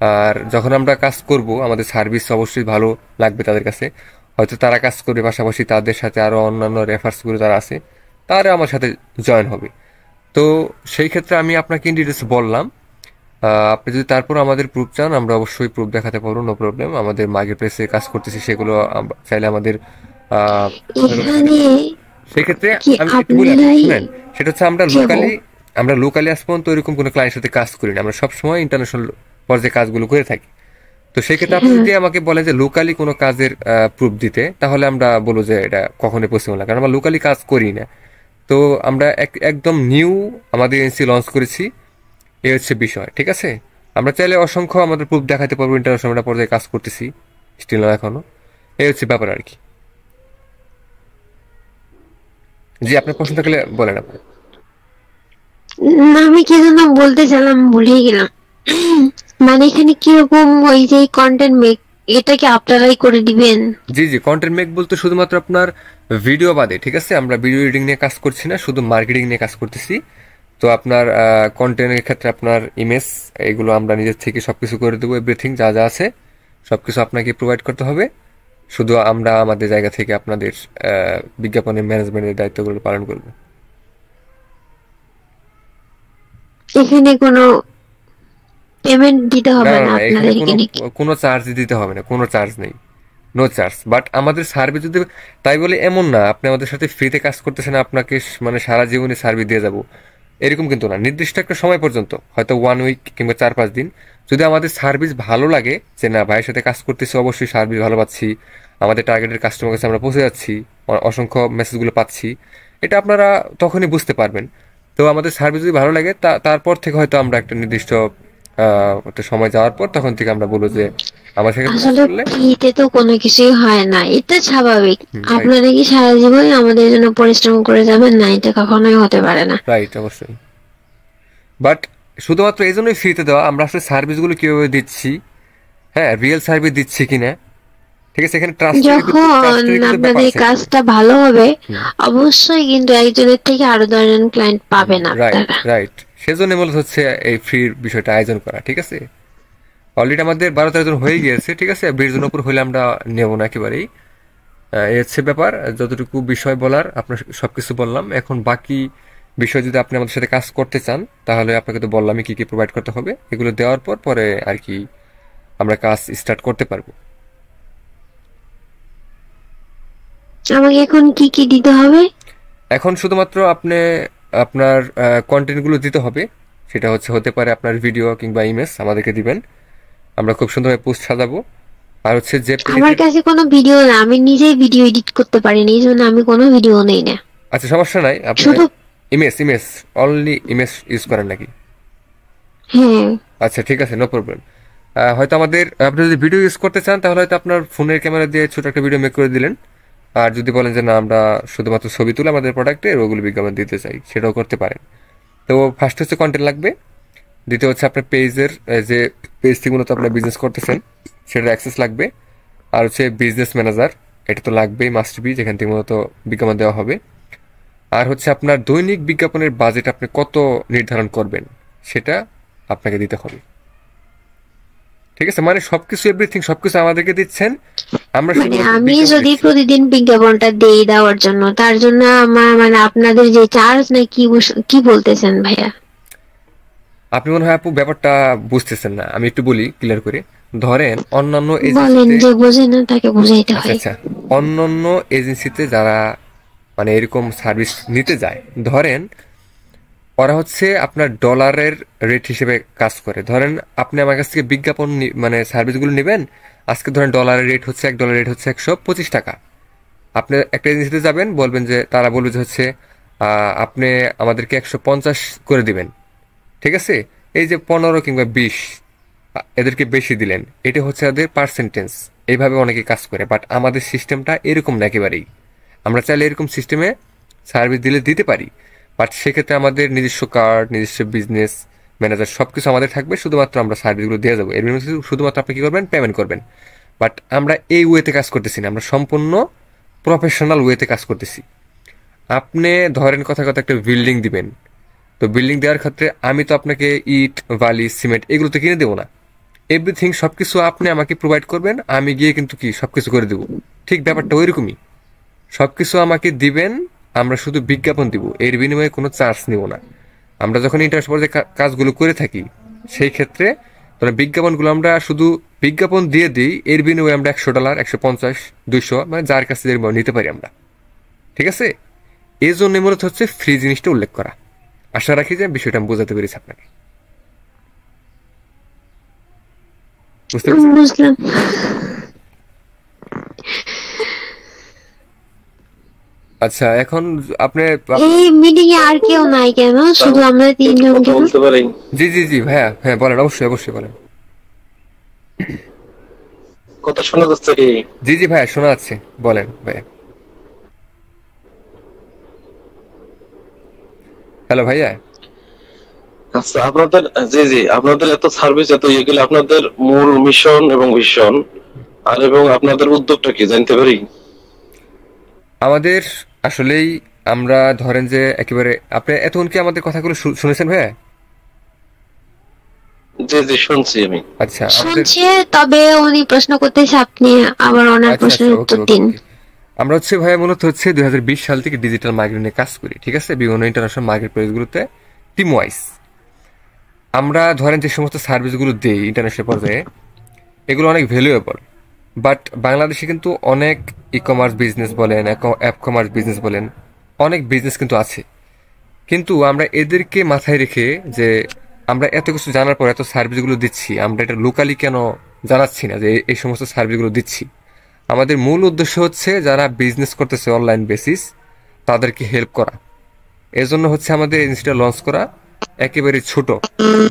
আর যখন আমরা কাজ করব আমাদের সার্ভিস অবশ্যই ভালো লাগবে তাদের কাছে, হয়তো তারা কাজ করবে, পাশাপাশি তাদের সাথে আরো অন্যান্য রেফার্সগুলো যারা আছে তারা আমার সাথে জয়েন হবে। তো সেই ক্ষেত্রে আমি আপনাকে ইন ডিটেলস বললাম। আপনি যদি তারপর আমাদের প্রুফ চান আমরা অবশ্যই প্রুফ দেখাতে পারবো, নো প্রবলেম। আমাদের মার্কেট প্লেসে কাজ করতেছি সেগুলো চাইলে আমাদের আহ, এখানে সেই ক্ষেত্রে কি আমি একটু বলি আপনাকে আপনারাই শুনেন। সেটা হচ্ছে কেবল? আমরা লোকালি আজ পর্যন্ত এরকম কোনো ক্লায়েন্টের সাথে কাজ করি না, আমরা সবসময় ইন্টারন্যাশনাল পর্যায়ে কাজগুলো করে থাকি। তো সেই ক্ষেত্রে আপনি হ্যাঁ, যদি আমাকে বলেন যে লোকালি কোনো কাজের প্রুফ দিতে, তাহলে আমরা বলবো যে এটা কখনোই পসিবল না, কারণ আমরা লোকালি কাজ করি না। তো আমরা একদম নিউ আমাদের এজেন্সি লঞ্চ করেছি, এই হচ্ছে বিষয়, ঠিক আছে? আমরা চাইলে অসংখ্য আমাদের প্রুফ দেখাতে পারবো, ইন্টারন্যাশনাল পর্যায়ে কাজ করতেছি, স্টিল এখনো। এই হচ্ছে ব্যাপার আর কি। জি, আপনার প্রশ্ন থাকলে বলেন আপনি। না, আমি কি যেন বলতে চাইলাম ভুলেই গেলাম। মানে এখানে কিরকম ওই যে কন্টেন্ট মেক, এটা কি আপনারাই করে দিবেন? জি জি, কন্টেন্ট মেক বলতে শুধুমাত্র আপনার ভিডিও বাদে, ঠিক আছে? আমরা ভিডিও এডিটিং নিয়ে কাজ করছি না, শুধু মার্কেটিং নিয়ে কাজ করতেছি। তো আপনার কন্টেন্টের ক্ষেত্রে আপনার ইমেজ এগুলো আমরা নিজের থেকে সবকিছু করে দেবো, এভরিথিং যা যা আছে সবকিছু আপনাকে প্রোভাইড করতে হবে। শুধু আমরা আমাদের জায়গা থেকে আপনাদের বিজ্ঞাপনের ম্যানেজমেন্টের দায়িত্বগুলো পালন করব। এখানে কোনো পেমেন্ট দিতে না হবে না না না, এখানে আপনাদেরকে কোনো নাকি? কোনো চার্জ দিতে হবে না, কোনো চার্জ নেই, নো চার্জ। বাট আমাদের সার্ভিস যদি, তাই বলে এমন না আপনি আমাদের সাথে ফ্রিতে কাজ করতেছেন আপনাকে মানে সারা জীবনে সার্ভিস দিয়ে যাব, এরকম কিন্তু না। নির্দিষ্ট একটা সময় পর্যন্ত, হয়তো 1 উইক কিংবা 4-5 দিন, যদি আমাদের সার্ভিস ভালো লাগে যে না ভাইয়ের সাথে কাজ করতেছি, অবশ্যই সার্ভিস ভালো পাচ্ছি, আমাদের টার্গেটের কাস্টমার কাছে আমরা পৌঁছে যাচ্ছি, অসংখ্য মেসেজগুলো পাচ্ছি, এটা আপনারা তখনই বুঝতে পারবেন। তো আমাদের সার্ভিস যদি ভালো লাগে তারপর থেকে হয়তো আমরা একটা নির্দিষ্ট একটা সময় যাওয়ার পর তখন থেকে আমরা বলবো যে আমার সাথে কাজ আসলে করলে। ফ্রিতে তো কোনো কিছুই হয় না, এটা স্বাভাবিক। রাইট, আপনারা কি সারা জীবন আমাদের জন্য পরিশ্রম করে যাবেন? না, এটা কখনোই হতে পারে না। রাইট, অবশ্যই। বাট শুধুমাত্র এই জন্যই ফ্রিতে দেওয়া, আমরা আসলে সার্ভিসগুলো কিভাবে দিচ্ছি, হ্যাঁ, রিয়েল সার্ভিস দিচ্ছি কিনা, ঠিক আছে? এখানে যখন ট্রাস্টের কিন্তু ব্যাপার আপনাদের আছে একটা। কাজটা ভালো হবে, হুম, অবশ্যই কিন্তু একজনের থেকে আরো 10 জন ক্লায়েন্ট পাবেন রাইট, আপনারা। রাইট। সেজন্য মূলত হচ্ছে এই ফ্রির বিষয়টা আয়োজন করা, ঠিক আছে? অলরেডি আমাদের 12-13 জন হয়ে গিয়েছে, ঠিক আছে? 20 জন উপর হলে আমরা নেব না একেবারেই। এই হচ্ছে ব্যাপার। যতটুকু বিষয় বলার আপনার সবকিছু বললাম। এখন বাকি বিষয় যদি আপনি আমাদের সাথে কাজ করতে চান, তাহলে আপনাকে তো বললামই কি কি প্রোভাইড করতে হবে, এগুলো দেওয়ার পর পরে আর কি আমরা কাজ স্টার্ট করতে পারবো। আমাকে এখন কি কি দিতে হবে? এখন শুধুমাত্র আপনি আপনার কন্টেন্টগুলো দিতে হবে। সেটা হতে পারে আপনার ভিডিও কিংবা ইমেজ আমাদেরকে দিবেন, আমরা খুব সুন্দরভাবে পোস্ট সাজাবো। আর হচ্ছে যে আমার পেজের, কাছে কোনো ভিডিও না, আমি নিজেই ভিডিও এডিট করতে পারি না, এই জন্য আমি কোনো ভিডিও নেই না। আচ্ছা সমস্যা নাই, আপনি শুধু, image image only image use করেন নাকি? হ্যাঁ। আচ্ছা ঠিক আছে, নো প্রবলেম। হয়তো আপনি যদি ভিডিও ইউজ করতে চান তাহলে হয়তো আপনার ফোনের ক্যামেরা দিয়ে ছোট একটা ভিডিও মেক করে দিলেন। আর যদি বলেন যে না আমরা শুধুমাত্র ছবি তুলে আমাদের প্রোডাক্টের ওগুলো বিজ্ঞাপন দিতে চাই, সেটাও করতে পারেন। তো ফার্স্ট হচ্ছে কন্টেন্ট লাগবে, দ্বিতীয় হচ্ছে আপনার পেজের যে পেজ থেকে মূলত আপনার বিজনেস করতেছেন সেটার অ্যাক্সেস লাগবে। আর হচ্ছে বিজনেস ম্যানেজার, এটা তো লাগবেই, মাস্ট বি, যেখান থেকে মূলত বিজ্ঞাপন দেওয়া হবে। আর হচ্ছে আপনার দৈনিক বিজ্ঞাপনের বাজেট আপনি কত নির্ধারণ করবেন সেটা আপনাকে দিতে হবে, ঠিক আছে? মানে সবকিছু এভরিথিং সবকিছু আমাদেরকে দিচ্ছেন, আমরা মানে শুধুমাত্র আমি বিজ্ঞাপন যদি দিচ্ছি। প্রতিদিন বিজ্ঞাপনটা দেই দেওয়ার জন্য, তার জন্য আমার মানে আপনাদের যে চার্জ, না কি কি বলতেছেন ভাইয়া? আপনি মনে হয় আপু ব্যাপারটা বুঝতেছেন না, আমি একটু বলি ক্লিয়ার করে। ধরেন অন্যান্য বলেন, এজেন্সিতে, যে বোঝে না তাকে বুঝাইতে আচ্ছা হয়। আচ্ছা, অন্যান্য এজেন্সিতে যারা মানে এরকম সার্ভিস নিতে যায়, ধরেন ওরা হচ্ছে আপনার ডলারের রেট হিসেবে কাজ করে। ধরেন আপনি আমার কাছ থেকে বিজ্ঞাপন মানে সার্ভিসগুলো নেবেন, আজকে ধরেন ডলারের রেট হচ্ছে, $1 রেট হচ্ছে 125 টাকা। আপনি একটা এজেন্সিতে যাবেন, বলবেন যে, তারা বলবে যে হচ্ছে আপনি আমাদেরকে 150 করে দিবেন, ঠিক আছে? এই যে 15 কিংবা 20 এদেরকে বেশি দিলেন, এটা হচ্ছে ওদের পার্সেন্টেজ। এইভাবে অনেকে কাজ করে, বাট আমাদের সিস্টেমটা এরকম না একেবারেই। আমরা চাইলে এরকম সিস্টেমে সার্ভিস দিলে দিতে পারি, বাট সেক্ষেত্রে আমাদের নিজস্ব কার্ড, নিজস্ব বিজনেস ম্যানেজার সবকিছু আমাদের থাকবে, শুধুমাত্র আমরা সার্ভিসগুলো দিয়ে যাবো। এর মধ্যে শুধুমাত্র আপনি কি করবেন, পেমেন্ট করবেন। বাট আমরা এই ওয়েতে কাজ করতেছি না, আমরা সম্পূর্ণ প্রফেশনাল ওয়েতে কাজ করতেছি। আপনি ধরেন কথা কথা একটা বিল্ডিং দিবেন, তো বিল্ডিং দেওয়ার ক্ষেত্রে আমি তো আপনাকে ইট, বালি, সিমেন্ট এগুলো তো কিনে দেবো না। এভরিথিং সবকিছু আপনি আমাকে প্রোভাইড করবেন, আমি গিয়ে কিন্তু কি সবকিছু করে দেবো। ঠিক ব্যাপারটা ওইরকমই, সবকিছু আমাকে দিবেন, আমরা শুধু বিজ্ঞাপন দিব, এর বিনিময়ে কোনো চার্জ নিব না। আমরা যখন ইন্টারেস্ট পর্যায়ে কাজগুলো করে থাকি, সেই ক্ষেত্রে ধরেন বিজ্ঞাপনগুলো আমরা শুধু বিজ্ঞাপন দিয়ে দিই, এর বিনিময়ে আমরা $100, 150, 200, মানে যার কাছে নিতে পারি আমরা। ঠিক আছে, এই জন্য মূলত হচ্ছে ফ্রি জিনিসটা উল্লেখ করা। আশা রাখি যে বিষয়টা আমি বোঝাতে পেরেছি আপনাকে, বুঝতে পেরেছেন? বুঝলাম। আচ্ছা, এখন আপনি এই মিটিং এ আর কেউ নাই কেন, শুধু আমরা তিনজন কথা কেন? বলতে পারি? জি জি জি ভাইয়া, হ্যাঁ বলেন, অবশ্যই অবশ্যই বলেন। কথা শোনা যাচ্ছে কি? জি জি ভাইয়া, শোনা যাচ্ছে, বলেন ভাইয়া। হ্যালো ভাইয়া। আচ্ছা, আপনাদের জি জি আপনাদের এত সার্ভিস, এত ইয়ে গেলে আপনাদের মূল মিশন এবং ভিশন আর এবং আপনাদের উদ্যোগটা কি জানতে পারি? আমাদের আসলেই আমরা ধরেন যে একেবারে, আপনি এতক্ষণ কি আমাদের কথাগুলো শুনেছেন ভাইয়া? জি জি শুনছি আমি। আচ্ছা আমাদের, শুনছে, তবে উনি প্রশ্ন করতেছে, আপনি আবার ওনার আচ্ছা আচ্ছা, প্রশ্নের ওকে উত্তর ওকে দিন। ওকে। আমরা হচ্ছে ভাইয়া মূলত হচ্ছে 2020 সাল থেকে ডিজিটাল মার্কেটিং নিয়ে কাজ করি, ঠিক আছে, বিভিন্ন ইন্টারন্যাশনাল মার্কেট প্লেসগুলোতে টিম ওয়াইজ। আমরা ধরেন যে সমস্ত সার্ভিসগুলো দিই ইন্টারন্যাশনাল পর্যায়ে, এগুলো অনেক ভ্যালুয়েবল। বাট বাংলাদেশে কিন্তু অনেক ই কমার্স বিজনেস বলেন, অ্যাপ কমার্স বিজনেস বলেন, অনেক বিজনেস কিন্তু আছে। কিন্তু আমরা এদেরকে মাথায় রেখে যে আমরা এত কিছু জানার পর এত সার্ভিসগুলো দিচ্ছি, আমরা এটা লোকালি কেন জানাচ্ছি না যে এই সমস্ত সার্ভিসগুলো দিচ্ছি। আমাদের মূল উদ্দেশ্য হচ্ছে যারা বিজনেস করতেছে অনলাইন বেসিস, তাদেরকে হেল্প করা। এজন্য হচ্ছে আমাদের এজেন্সিটা লঞ্চ করা, একেবারে ছোট।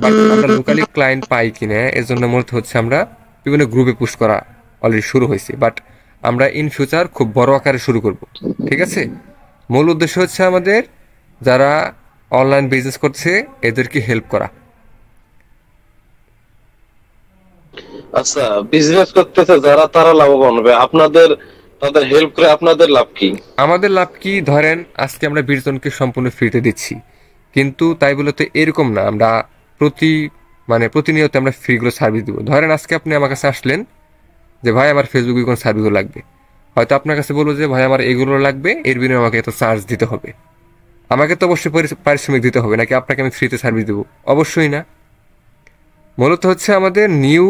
বাট আমরা লোকালি ক্লায়েন্ট পাই কিনা এজন্য মূলত হচ্ছে আমরা বিভিন্ন গ্রুপে পুশ করা অলরেডি শুরু হয়েছে। বাট আমরা ইন ফিউচার খুব বড় আকারে শুরু করব, ঠিক আছে। মূল উদ্দেশ্য হচ্ছে আমাদের যারা অনলাইন বিজনেস করছে এদেরকে হেল্প করা। আচ্ছা, বিজনেস করতেছে যারা, তারা লাভবান হবে, আপনাদের তাদের হেল্প করে আপনাদের লাভ কি? আমাদের লাভ কি, ধরেন আজকে আমরা 20 জনকে সম্পূর্ণ ফ্রিতে দিচ্ছি, কিন্তু তাই বলে তো এরকম না আমরা প্রতি প্রতিনিয়ত আমরা ফ্রিগুলো সার্ভিস দিব। ধরেন আজকে আপনি আমার কাছে আসলেন যে ভাই আমার ফেসবুকে কোন সার্ভিসগুলো লাগবে, হয়তো আপনার কাছে বলবো যে ভাই আমার এগুলো লাগবে, এর বিনিময়ে আমাকে এত চার্জ দিতে হবে। আমাকে তো অবশ্যই পারিশ্রমিক দিতে হবে, নাকি আপনাকে আমি ফ্রিতে সার্ভিস দেবো? অবশ্যই না। মূলত হচ্ছে আমাদের নিউ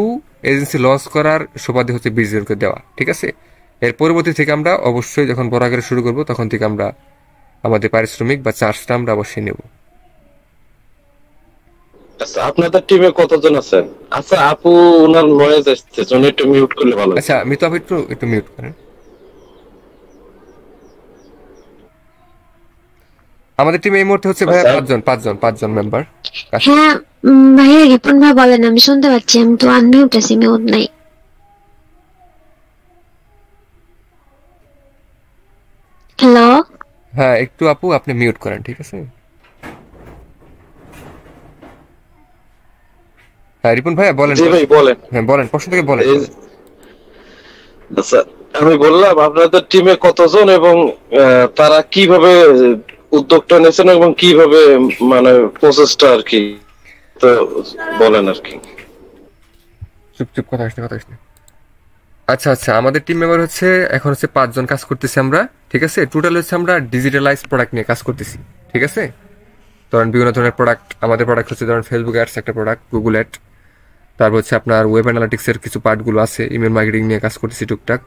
এজেন্সি লঞ্চ করার সুবাদে হচ্ছে বিজনেসকে দেওয়া, ঠিক আছে। এর পরবর্তী থেকে আমরা অবশ্যই যখন বড় আকারে শুরু করব তখন থেকে আমরা আমাদের পারিশ্রমিক বা চার্জটা আমরা অবশ্যই নেব। আচ্ছা, আপনাদের টিমে কতজন আছেন? আচ্ছা আপু, ওনার নয়েজ আসছে, উনি একটু মিউট করলে ভালো হতো। আচ্ছা মিতু আপনি একটু একটু মিউট করেন। আমাদের টিমে এই মুহূর্তে হচ্ছে ভাইয়া আচ্ছা, পাঁচজন মেম্বার। হ্যাঁ, ভাইয়া রিপন ভাই বলেন, আমি শুনতে পাচ্ছি, আমি তো আনমিউট আছি, মিউট নাই। হ্যালো। হ্যাঁ একটু আপু আপনি মিউট করেন, ঠিক আছে। হ্যাঁ রিপন ভাইয়া বলেন। জি ভাই বলেন। হ্যাঁ বলেন, প্রশ্ন থেকে বলেন। আচ্ছা, আমি বললাম আপনাদের টিমে কতজন এবং তারা কিভাবে উদ্যোগটা নিয়েছেন এবং কিভাবে মানে প্রসেসটা আর কি, তো বলেন আর কি। চুপ চুপ, কথা আসছে কথা আসছে। আচ্ছা আচ্ছা, আমাদের টিম মেম্বার হচ্ছে এখন হচ্ছে 5 জন কাজ করতেছি আমরা, ঠিক আছে। টোটাল হচ্ছে আমরা ডিজিটালাইজ প্রোডাক্ট নিয়ে কাজ করতেছি, ঠিক আছে। ধরেন বিভিন্ন ধরনের প্রোডাক্ট, আমাদের প্রোডাক্ট হচ্ছে ধরেন ফেসবুক অ্যাডস একটা প্রোডাক্ট, গুগল অ্যাড, তারপর হচ্ছে আপনার ওয়েব অ্যানালিটিক্সের কিছু পার্টগুলো আছে, ইমেল মার্কেটিং নিয়ে কাজ করতেছি টুকটাক,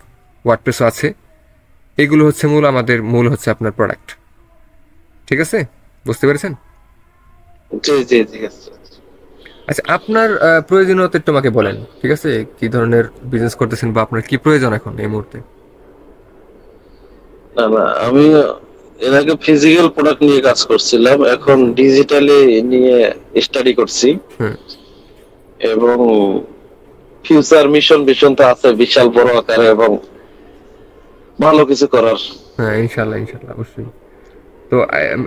ওয়ার্ডপ্রেসও আছে। এগুলো হচ্ছে মূল হচ্ছে আপনার প্রোডাক্ট, ঠিক আছে, বুঝতে পেরেছেন? জি জি ঠিক আছে। আচ্ছা আপনার প্রয়োজনীয়তা একটু আমাকে বলেন, ঠিক আছে, কি ধরনের বিজনেস করতেছেন বা আপনার কি প্রয়োজন এখন এই মুহূর্তে? না না, আমি এর আগে ফিজিক্যাল প্রোডাক্ট নিয়ে কাজ করছিলাম, এখন ডিজিটালি নিয়ে স্টাডি করছি হুম। এবং ফিউচার মিশন ভিশন তো আছে বিশাল বড় আকারে এবং ভালো কিছু করার। হ্যাঁ ইনশাল্লাহ ইনশাল্লাহ অবশ্যই। তো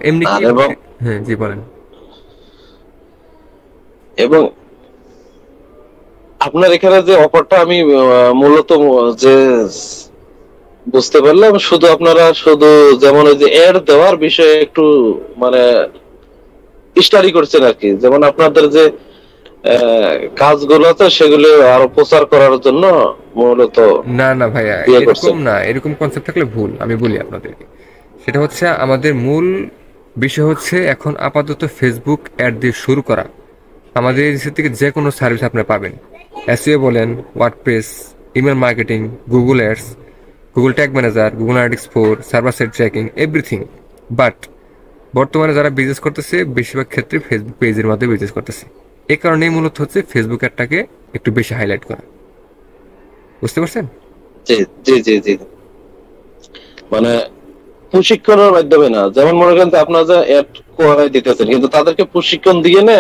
এমনি আর কি, এবং হ্যাঁ জি বলেন। এবং আপনার এখানে যে অফারটা আমি মূলত যে বুঝতে পারলাম, শুধু আপনারা শুধু যেমন ওই যে এড দেওয়ার বিষয়ে একটু মানে স্টাডি করছেন আর কি। যেমন আপনাদের যে কাজগুলো তো সেগুলো আরো প্রচার করার জন্য মূলত না না ভাইয়া, ইয়ে এরকম করছেন। না, এরকম কনসেপ্ট থাকলে ভুল। আমি বলি আপনাদেরকে, সেটা হচ্ছে আমাদের মূল বিষয় হচ্ছে এখন আপাতত ফেসবুক অ্যাড দিয়ে শুরু করা। আমাদের এজেন্সি থেকে যে কোনো সার্ভিস আপনারা পাবেন, এসইও বলেন, WordPress, email marketing, Google ads, Google tag manager, Google analytics 4, server side tracking, everything. But বর্তমানে যারা বিজনেস করতেছে বেশিরভাগ ক্ষেত্রে ফেসবুক পেজের মাধ্যমে বিজনেস করতেছে। এই কারণেই মূলত হচ্ছে ফেসবুক অ্যাডটাকে একটু বেশি হাইলাইট করা। বুঝতে পারছেন? জি জি জি জি। মানে প্রশিক্ষণের মাধ্যমে না, যেমন মনে করেন যে আপনারা যে অ্যাড করাই দিতেছেন, কিন্তু তাদেরকে প্রশিক্ষণ দিয়ে না,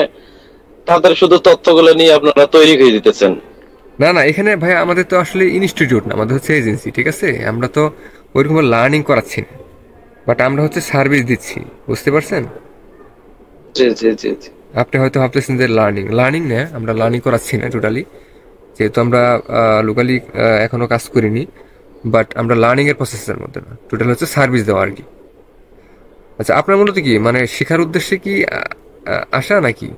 তাদের শুধু তথ্যগুলো নিয়ে আপনারা তৈরি করে দিতেছেন। না না, এখানে ভাই আমাদের তো আসলে ইনস্টিটিউট না, আমাদের হচ্ছে এজেন্সি, ঠিক আছে? আমরা তো ওইরকম লার্নিং করাচ্ছি না, বাট আমরা হচ্ছে সার্ভিস দিচ্ছি। বুঝতে পারছেন? জি জি জি জি। আপনি হয়তো ভাবতেছেন যে লার্নিং লার্নিং না, আমরা লার্নিং করাচ্ছি না টোটালি, যেহেতু আমরা লোকালি এখনো কাজ করিনি। বাট আমরা লার্নিং এর প্রসেসের মধ্যে না, টোটাল হচ্ছে সার্ভিস দেওয়া আর কি। আচ্ছা, আপনার মূলত কি মানে শেখার উদ্দেশ্যে কি আসা নাকি?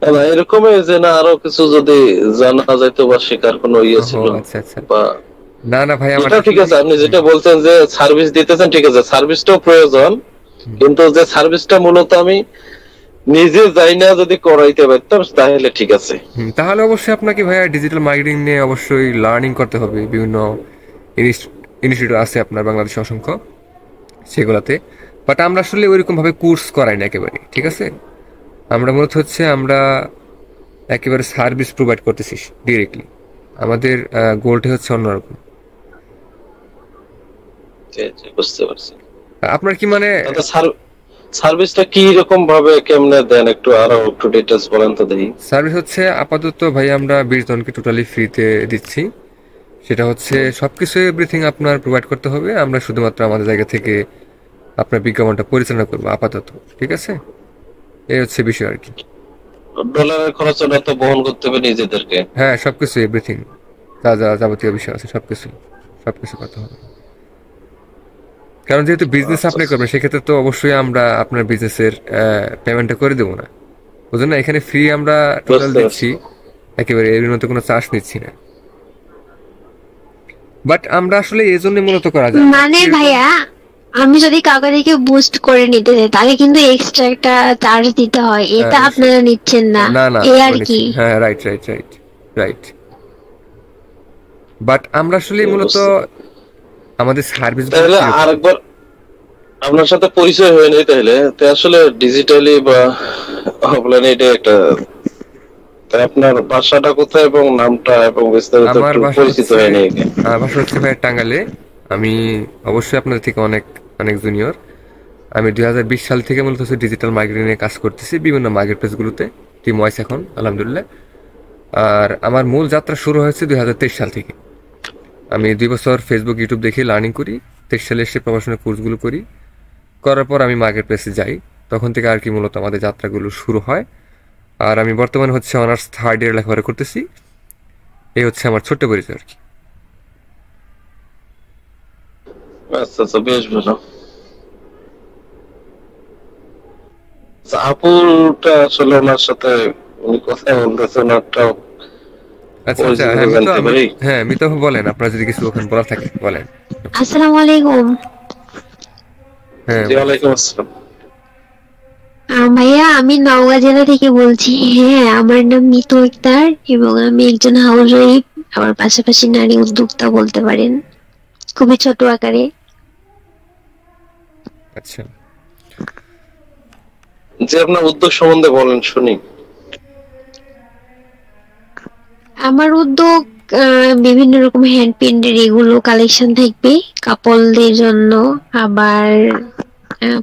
না এরকমই যে না আরো কিছু যদি জানা যাইতো বা শেখার কোনো ইয়ে ওহো, ছিল আচ্ছা আচ্ছা। বা না না ভাই, আমার এটা ঠিক আসলে আছে, আপনি যেটা বলছেন যে সার্ভিস দিতেছেন, ঠিক আছে, সার্ভিসটাও প্রয়োজন, কিন্তু যে সার্ভিসটা মূলত আমি নিজে যাই না যদি করাইতে পারতাম তাহলে ঠিক আছে। তাহলে অবশ্যই আপনাকে ভাইয়া ডিজিটাল মার্কেটিং নিয়ে অবশ্যই লার্নিং করতে হবে। বিভিন্ন ইনস্টিটিউট আছে আপনার বাংলাদেশে অসংখ্য, সেগুলাতে। বাট আমরা আসলে ওইরকম ভাবে কোর্স করাই না একেবারে, ঠিক আছে? আমরা মূলত হচ্ছে আমরা একেবারে সার্ভিস প্রোভাইড করতেছি ডিরেক্টলি। আমাদের গোলটা হচ্ছে অন্যরকম। জি, জি, বুঝতে পারছি। আপনার কি মানে তাহলে সার্ভিসটা কি রকম ভাবে কেমনে দেন, একটু আরো একটু ডিটেইলস বলেন তো দেখি। সার্ভিস হচ্ছে আপাতত ভাই আমরা 20 জনকে টোটালি ফ্রিতে দিচ্ছি। সেটা হচ্ছে সবকিছু এভরিথিং আপনার প্রোভাইড করতে হবে, আমরা শুধুমাত্র আমাদের জায়গা থেকে আপনার বিজ্ঞাপনটা পরিচালনা করবো আপাতত, ঠিক আছে? এই হচ্ছে বিষয় আর কি। ডলারের খরচটা তো বহন করতে হবে নিজেদেরকে। হ্যাঁ, সবকিছু এভরিথিং, যা যা যাবতীয় বিষয় আছে সবকিছু সবকিছু করতে হবে। কারণ যেহেতু বিজনেস আচ্ছা আপনি করবেন, সেক্ষেত্রে তো অবশ্যই আমরা আপনার বিজনেসের পেমেন্টটা করে দেবো না, বুঝলেন না? এখানে ফ্রি আমরা টোটাল বুঝতে পারছি। দিচ্ছি, একেবারে এর মধ্যে কোনো চার্জ নিচ্ছি না। বাট আমরা আসলে এই জন্য মূলত করা যায় না। মানে কিরকম? ভাইয়া, আমি যদি কাউকে দেখে বুস্ট করে নিতে চাই তাহলে কিন্তু এক্সট্রা একটা চার্জ দিতে হয়, এটা নিশ্চয়ই। আপনারা নিচ্ছেন না, না না, এই আর আমরা কি। নিচ্ছি। হ্যাঁ, right right right right. But আমরা আসলে মূলত বুঝতে আমাদের সার্ভিসগুলো তাহলে কিরকম? আরেকবার আপনার সাথে পরিচয় হয়ে নেই তাহলে তো আসলে ডিজিটালি বা অফলাইনে এটা একটা, তাই আপনার বাসাটা কোথায় এবং নামটা এবং বিস্তারিত আমার একটু বাসা পরিচিত হচ্ছে হয়ে নেই। ভাই টাঙ্গালে। আমি অবশ্যই আপনাদের থেকে অনেক অনেক জুনিয়র। আমি 2020 সাল থেকে মূলত হচ্ছে ডিজিটাল মার্কেটিং এ কাজ করতেছি বিভিন্ন মার্কেট প্লেসগুলোতে, টিম ওয়াইজ এখন আলহামদুলিল্লাহ। আর আমার মূল যাত্রা শুরু হয়েছে 2023 সাল থেকে। আমি 2 বছর ফেসবুক ইউটিউব দেখে লার্নিং করি, 23 সালে এসে প্রফেশনাল কোর্সগুলো করি, করার পর আমি মার্কেট প্লেসে যাই। তখন থেকে আর কি মূলত আমাদের যাত্রাগুলো শুরু হয়। আর আমি বর্তমানে হচ্ছে অনার্স 3rd ইয়ার লেখাপড়া করতেছি। এই হচ্ছে আমার ছোট্ট পরিচয় আর কি। আচ্ছা আচ্ছা, বেশ ভালো। আচ্ছা, আপুটা আসলে ওনার সাথে উনি কথা বলতেছে, ওনারটাও আচ্ছা আচ্ছা, পরিচিত হ্যাঁ মিতু, জানতে পারি। হ্যাঁ মিতু বলেন, আপনার যদি কিছু ওখানে বলার থাকে বলেন। আসসালামু আলাইকুম। হ্যাঁ জি ওয়ালাইকুম আসসালাম। ভাইয়া, আমি নওগাঁ জেলা থেকে বলছি। হ্যাঁ, আমার নাম মিতু আক্তার এবং আমি একজন হাউস ওয়াইফ, আবার পাশাপাশি নারী উদ্যোক্তা বলতে পারেন, খুবই ছোট আকারে। আচ্ছা। যে আপনার উদ্যোগ সম্বন্ধে বলেন শুনি। আমার উদ্যোগ বিভিন্ন রকম হ্যান্ড পেইন্টের এগুলো কালেকশন থাকবে কাপলদের জন্য, আবার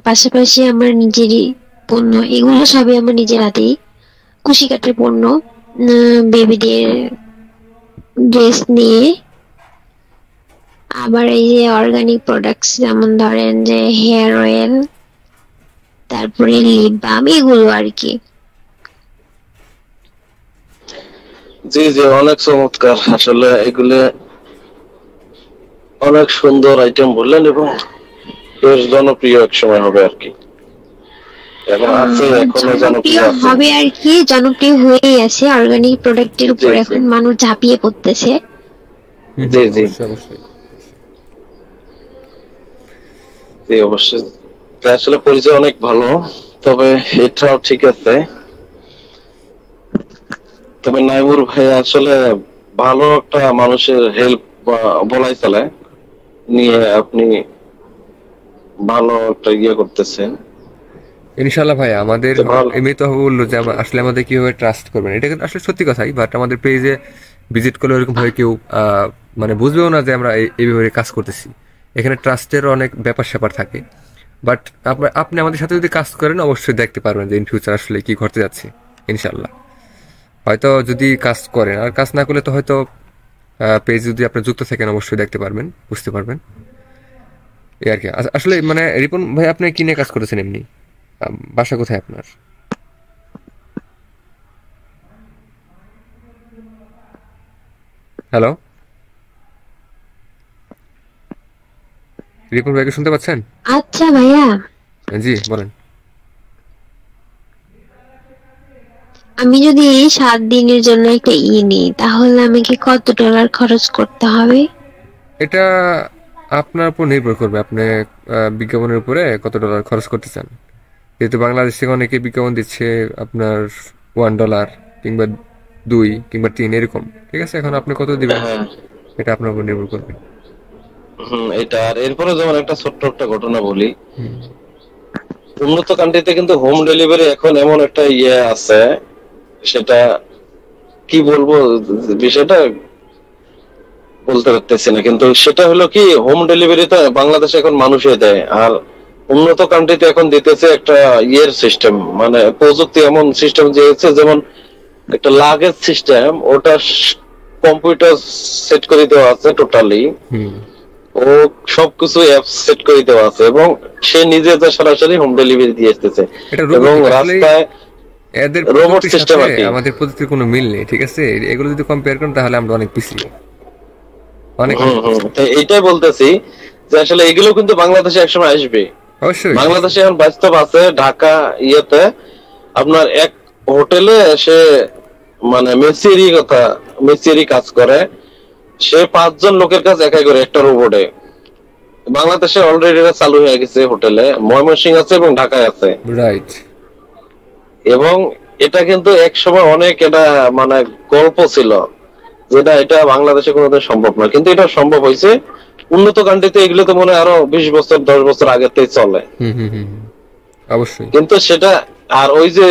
পাশাপাশি আমার নিজেরই পণ্য, এগুলো সবই আমার নিজের হাতেই, কুশিকাটের পণ্য, বেবিদের ড্রেস নিয়ে, আবার এই যে অর্গানিক প্রোডাক্টস যেমন ধরেন যে হেয়ার অয়েল, তারপরে লিপ বাম, এগুলো আর কি। জি জি, অনেক চমৎকার, আসলে এগুলো অনেক সুন্দর আইটেম বললেন এবং বেশ জনপ্রিয় এক সময় হবে আর কি। এবং আছে, এখনো জনপ্রিয় জনপ্রিয় আছে। হবে আর কি, জনপ্রিয় হয়েই আছে। অর্গানিক প্রোডাক্টের উপর জি, জি। এখন মানুষ ঝাঁপিয়ে পড়তেছে। জি, জি। অবশ্যই অবশ্যই। জি, অবশ্যই। তা আসলে পরিচয় অনেক ভালো, তবে এটাও ঠিক আছে। তবে নাইমুর ভাই আসলে ভালো একটা মানুষের হেল্প বলাই চলে নিয়ে আপনি ভালো একটা ইয়ে করতেছেন। ইনশাল্লাহ ভাই, আমাদের তো ভালো। এমনি তো বললো যে আসলে আমাদের কিভাবে ট্রাস্ট করবেন, এটা কিন্তু আসলে সত্যি কথাই, বাট আমাদের পেজে ভিজিট করলে ওরকম ভাবে কেউ মানে বুঝবেও না যে আমরা এইভাবে কাজ করতেছি। এখানে ট্রাস্টের অনেক ব্যাপার স্যাপার থাকে, বাট আপনি আমাদের সাথে যদি কাজ করেন অবশ্যই দেখতে পারবেন যে ইন ফিউচার আসলে কি ঘটতে যাচ্ছে। ইনশাল্লাহ হয়তো যদি কাজ করেন, আর কাজ না করলে তো হয়তো পেজ যদি আপনি যুক্ত থাকেন অবশ্যই দেখতে পারবেন, বুঝতে পারবেন এই আর কি। আসলে মানে রিপন ভাই, আপনি কি নিয়ে কাজ করেছেন এমনি? বাসা কোথায় আপনার? হ্যালো, রিপন ভাইকে শুনতে পাচ্ছেন? আচ্ছা ভাইয়া, জি বলেন। আমি যদি 7 দিনের জন্য একটা নিই, তাহলে আমাকে কত ডলার খরচ করতে হবে? এটা আপনার উপর নির্ভর করবে, আপনি বিজ্ঞাপনের উপরে কত ডলার খরচ করতে চান। যেহেতু বাংলাদেশ থেকে অনেকে বিজ্ঞাপন দিচ্ছে আপনার $1 কিংবা 2 কিংবা 3 এরকম, ঠিক আছে? এখন আপনি কত দিবেন হ্যাঁ, এটা আপনার উপর নির্ভর করবে। এটা। আর এরপরে যেমন একটা ছোট্ট একটা ঘটনা বলি, হুম, উন্নত কান্ট্রিতে কিন্তু হোম ডেলিভারি এখন এমন একটা ইয়ে আছে, সেটা কি বলবো, বিষয়টা বলতে পারতেছি না, কিন্তু সেটা হলো কি, হোম ডেলিভারিতে বাংলাদেশে এখন মানুষই দেয়। আর উন্নত কান্ট্রিতে এখন দিতেছে একটা ইয়ের সিস্টেম, মানে প্রযুক্তি এমন সিস্টেম দিয়েছে, যেমন একটা লাগেজ সিস্টেম, ওটা কম্পিউটার সেট করে দেওয়া আছে টোটালি। হুম। ও সবকিছু অ্যাপ সেট করে দেওয়া আছে, এবং সে নিজে যা সরাসরি হোম ডেলিভারি দিয়ে আসতেছে। এটা এবং রোবোটিক আসলে। রাস্তায় এদের রোবট প্রযুক্তির সিস্টেম সাথে আর কি। আমাদের প্রযুক্তির কোনো মিল নেই, ঠিক আছে? এগুলো যদি কম্পেয়ার করেন তাহলে আমরা অনেক পিছিয়ে, অনেক অনেক পিছিয়ে। তো এইটাই বলতেছি যে আসলে এগুলো কিন্তু বাংলাদেশে একসময় আসবে। অবশ্যই। বাংলাদেশে এখন বাস্তব আছে, ঢাকা ইয়েতে আপনার এক হোটেলে সে মানে মেসিরই কাজ করে, সে 5 জন লোকের কাজ একাই করে একটা রোবটে। বাংলাদেশে অলরেডি এটা চালু হয়ে গেছে, হোটেলে ময়মনসিংহ আছে এবং ঢাকায় আছে। রাইট। এবং এটা কিন্তু এক সময় অনেক এটা মানে গল্প ছিল, যেটা এটা বাংলাদেশে কোনোদিন সম্ভব না, কিন্তু এটা সম্ভব হয়েছে। উন্নত কান্ট্রিতে এগুলো তো মনে হয় আরো 20 বছর 10 বছর আগের থেকে চলে, হুম হুম হুম হুম। অবশ্যই। কিন্তু সেটা। আর ওই যে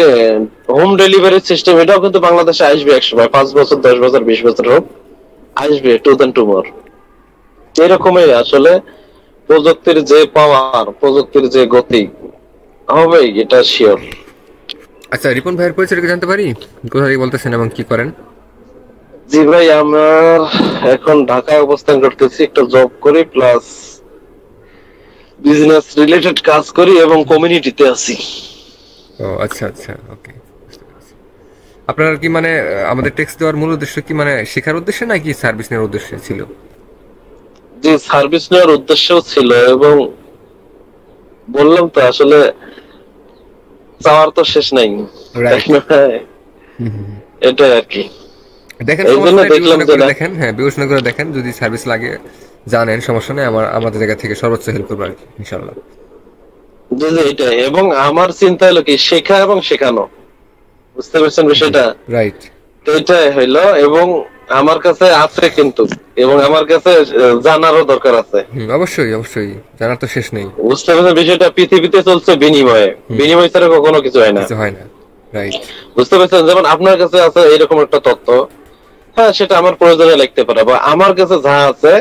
হোম ডেলিভারি সিস্টেম, এটাও কিন্তু বাংলাদেশে আসবে এক সময়, 5 বছর 10 বছর 20 বছর হোক, আসবে টু দেন টুমোর। এরকমই আসলে প্রযুক্তির যে পাওয়ার, প্রযুক্তির যে গতি হবে, এটা শিওর। আচ্ছা, রিপন ভাইয়ের পরিচয়টা কি জানতে পারি? কোথা থেকে বলতেছেন এবং কি করেন? জি ভাই, আমার এখন ঢাকায় অবস্থান করতেছি, একটা জব করি প্লাস বিজনেস রিলেটেড কাজ করি এবং কমিউনিটিতে আছি। ও আচ্ছা আচ্ছা, ওকে, বুঝতে পেরেছি। আপনার কি মানে আমাদের টেক্সট দেওয়ার মূল উদ্দেশ্য কি মানে শেখার উদ্দেশ্যে নাকি সার্ভিস নেওয়ার উদ্দেশ্যে ছিল? যে সার্ভিস নেওয়ার উদ্দেশ্যও ছিল, এবং বললাম তো আসলে চাওয়ার তো শেষ নাই, তাই রাইট। না? হুম হুম হুম। এটাই আর কি। দেখেন, এই জন্য সমস্যা নেই, দেখলাম বিবেচনা যে করে না, দেখেন, হ্যাঁ বিবেচনা করে দেখেন, যদি সার্ভিস লাগে জানেন, সমস্যা নেই, আমাদের জায়গা থেকে সর্বোচ্চ হেল্প করবো আর কি, ইনশাল্লাহ। যে এটাই। এবং আমার চিন্তা হলো কি, শেখা এবং শেখানো, বুঝতে পারছেন বিষয়টা? রাইট। তো এটাই হইলো। এবং আমার কাছে আছে কিন্তু, এবং আমার কাছে জানারও দরকার আছে। হুম, অবশ্যই অবশ্যই, জানার তো শেষ নেই। বুঝতে পারছেন বিষয়টা? পৃথিবীতে চলছে বিনিময়ে, বিনিময় ছাড়া কখনো কিছু হয় না। কিছু হয় না। রাইট। বুঝতে পারছেন? যেমন আপনার কাছে আছে এরকম একটা তথ্য, হ্যাঁ সেটা আমার প্রয়োজনে লিখতে পারে, বা আমার কাছে যা আছে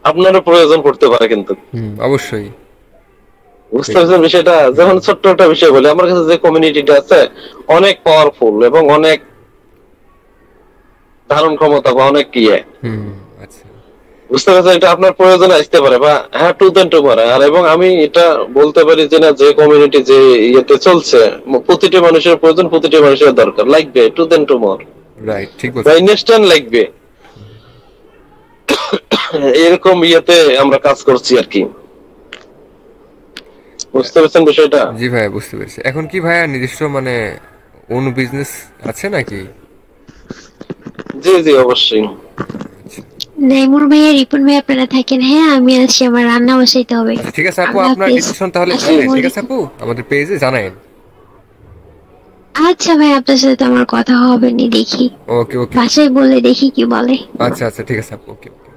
আপনারও প্রয়োজন পড়তে পারে কিন্তু। হুম, অবশ্যই। বুঝতে পারছেন বিষয়টা? যেমন ছোট্ট একটা বিষয় বলি, আমার কাছে যে কমিউনিটিটা আছে অনেক পাওয়ারফুল এবং অনেক ধারণ ক্ষমতা বা অনেক ইয়ে। হুম। আচ্ছা। বুঝতে পারছেন? এটা আপনার প্রয়োজনে আসতে পারে, বা হ্যাঁ টু দেন টু পারে। আর এবং আমি এটা বলতে পারি যে না, যে কমিউনিটি যে ইয়েতে চলছে, প্রতিটি মানুষের প্রয়োজন, প্রতিটি মানুষের দরকার লাগবে, টু দেন টু মোর, রাইট, ঠিক বা বলছেন। ইনস্ট্যান্ট লাগবে। এরকম ইয়েতে আমরা কাজ করছি আর কি। বুঝতে পারছেন বিষয়টা? জি ভাইয়া, বুঝতে পেরেছি। এখন কি ভাইয়া নিজস্ব মানে অন্য বিজনেস আছে নাকি? জি জি, অবশ্যই। নাইমুর ভাইয়া, রিপন ভাই আপনারা থাকেন, হ্যাঁ আমি আসছি, আমার রান্না বসাইতে হবে। আচ্ছা ঠিক আছে আপু, আল্লাহ আপনার হাফিজ। ডিসিশন তাহলে জি জানেন, আসসালামু ঠিক আছে আলাইকুম। আপু, আমাদের পেজে জানায়েন। আচ্ছা ভাই, আপনার সাথে তো আমার কথা হবে নি, দেখি ওকে ওকে। বাসায় বলে দেখি কি বলে। আচ্ছা আচ্ছা ঠিক আছে আপু, ওকে ওকে।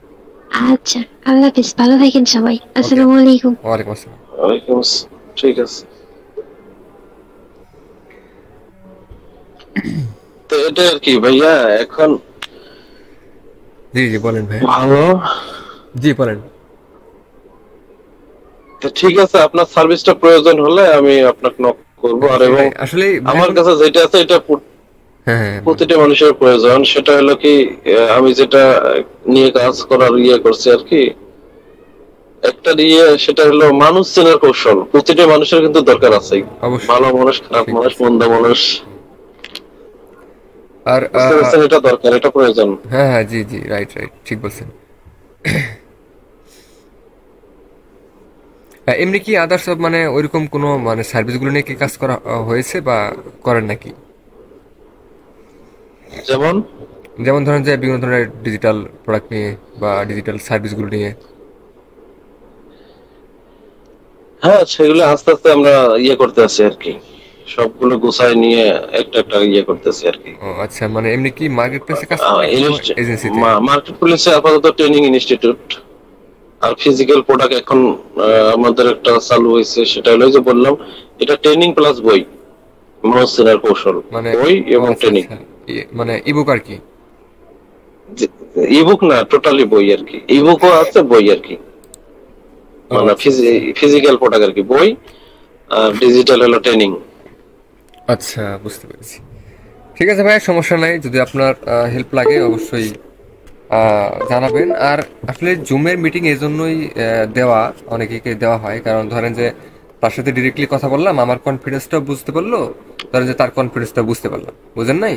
আচ্ছা, আল্লাহ হাফিজ, ভালো থাকেন সবাই, ওকে আসসালামু আলাইকুম। ওয়ালাইকুম আসসালাম। ওয়ালাইকুম আসসালাম। ঠিক আছে। তো এটা আর কি ভাইয়া, এখন জি জি বলেন ভাইয়া। ভালো। জি বলেন। তো ঠিক আছে, আপনার সার্ভিসটা প্রয়োজন হলে আমি আপনাকে নক করবো। আর এবং সেটাই আসলে ভাই, আমার এখন কাছে যেটা আছে এটা হ্যাঁ হ্যাঁ বলেন। প্রতিটা মানুষের প্রয়োজন। সেটা হলো কি, আমি যেটা নিয়ে কাজ করার করছি আর কি, একটা দিয়ে সেটা হলো মানুষ চেনার কৌশল। প্রতিটা মানুষের কিন্তু দরকার আছে, ভালো অবশ্যই, মানুষ, খারাপ ঠিক মানুষ, বলছেন। মন্দ মানুষ। আর বুঝতে পারছেন? এটা দরকার, এটা প্রয়োজন। হ্যাঁ হ্যাঁ, জি জি, রাইট রাইট, ঠিক বলছেন। এমনি কি আদার্স মানে ওইরকম কোনো মানে সার্ভিসগুলো নিয়ে কি কাজ করা হয়েছে বা করেন নাকি? যেমন, যেমন ধরেন যে বিভিন্ন ধরনের ডিজিটাল প্রোডাক্ট নিয়ে বা ডিজিটাল সার্ভিসগুলো নিয়ে। হ্যাঁ সেগুলো আস্তে আস্তে আমরা করতে আছি আর কি, সবগুলো গুছায় নিয়ে একটা একটা করতেছি আর কি। ও আচ্ছা, মানে এমনি কি মার্কেট প্লেসে কাজ করেন নাকি কোনো এজেন্সিতে? মার্কেট প্লেসে আপাতত ট্রেনিং ইনস্টিটিউট আর ফিজিক্যাল প্রোডাক্ট এখন আমাদের একটা চালু হয়েছে। সেটা হলো যে বললাম, এটা ট্রেনিং প্লাস বই, মানুষ চেনার কৌশল, মানে বই ও এবং আচ্ছা ট্রেনিং। আচ্ছা, মানে ইবুক আর কি? ইবুক না, টোটালি বই আর কি। ইবুকও আছে, বই আর কি। ও মানে আচ্ছা আচ্ছা ফিজিক্যাল প্রোডাক্ট আর কি, বই। আর ডিজিটাল হলো ট্রেনিং। আচ্ছা, বুঝতে পেরেছি। ঠিক আছে ভাই, সমস্যা নাই, যদি আপনার হেল্প লাগে অবশ্যই জানাবেন। আর আসলে জুমের মিটিং এই জন্যই দেওয়া, অনেকেই দেওয়া হয়, কারণ ধরেন যে তার সাথে ডিরেক্টলি কথা বললাম, আমার কনফিডেন্সটাও বুঝতে পারলো, ধরেন যে তার কনফিডেন্সটা বুঝতে পারলাম, বুঝেন নাই?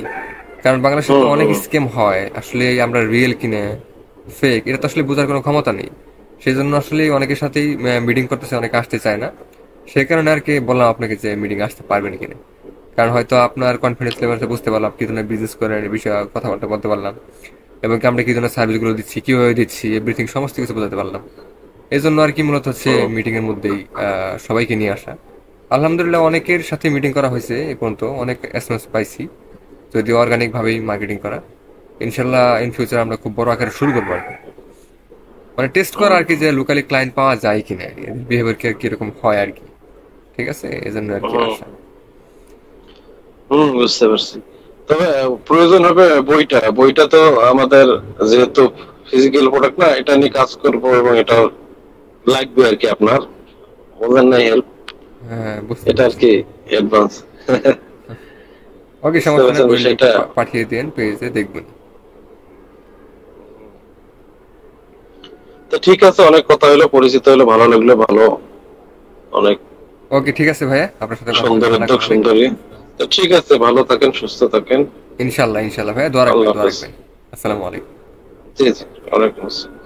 কারণ বাংলাদেশে তো হুম অনেক হুম স্ক্যাম হয়, আসলে আমরা রিয়েল কিনে ফেক এটা তো আসলে বোঝার কোনো ক্ষমতা নেই। সেই জন্য আসলে অনেকের সাথেই মিটিং করতেছে, অনেকে আসতে চায় না। সেই কারণে আর কি বললাম আপনাকে যে মিটিং আসতে পারবেন কিনা, কারণ হয়তো আপনার কনফিডেন্স লেভেলটা বুঝতে পারলাম, কি ধরনের বিজনেস করেন এই বিষয়ে কথাবার্তা বলতে পারলাম, এবং কি আমরা কি ধরনের সার্ভিসগুলো দিচ্ছি, কিভাবে দিচ্ছি, এভরিথিং সমস্ত কিছু বোঝাতে পারলাম। এই জন্য আর কি মূলত হচ্ছে হুম মিটিং এর মধ্যেই সবাইকে নিয়ে আসা। আলহামদুলিল্লাহ অনেকের সাথে মিটিং করা হয়েছে এ পর্যন্ত, অনেক এসএমএস পাইছি, যদি অর্গানিক ভাবেই মার্কেটিং করা। ইনশাল্লাহ ইন ফিউচার আমরা খুব বড় আকারে শুরু করবো আর কি, মানে টেস্ট করা আর কি, যে লোকালি ক্লায়েন্ট পাওয়া যায় কিনা, বিহেভিয়ার কিরকম হয় আর কি। ঠিক আছে, এই জন্য আর কি হুম আসা। হুম, বুঝতে পারছি। তবে প্রয়োজন হবে বইটা। বইটা তো আমাদের, যেহেতু ফিজিক্যাল প্রোডাক্ট না, এটা নিয়ে কাজ করবো এবং এটা লাগবে আর কি আপনার, বললেন না হেল্প, হ্যাঁ বুঝতে এটা আর পেরেছি। কি অ্যাডভান্স। ওকে, বুঝতে সমস্যা নেই, পারছেন বই লিঙ্ক বিষয়টা? পাঠিয়ে দেন পেজে, দেখবেন। তো ঠিক আছে, অনেক কথা হলো, পরিচিত হলো, ভালো লাগলো, ভালো, অনেক ওকে ঠিক আছে ভাইয়া, আপনার সাথে কথা বলে সুন্দর ভালো লাগলো উদ্যোগ, অনেক। সুন্দরী। তো ঠিক আছে, ভালো থাকেন, সুস্থ থাকেন। ইনশাল্লাহ ইনশাল্লাহ ভাইয়া, দোয়া রাখবেন আল্লাহ দোয়া হাফেজ। রাখবেন। আসসালামু আলাইকুম। জি জি, ওয়ালাইকুম আসসালাম।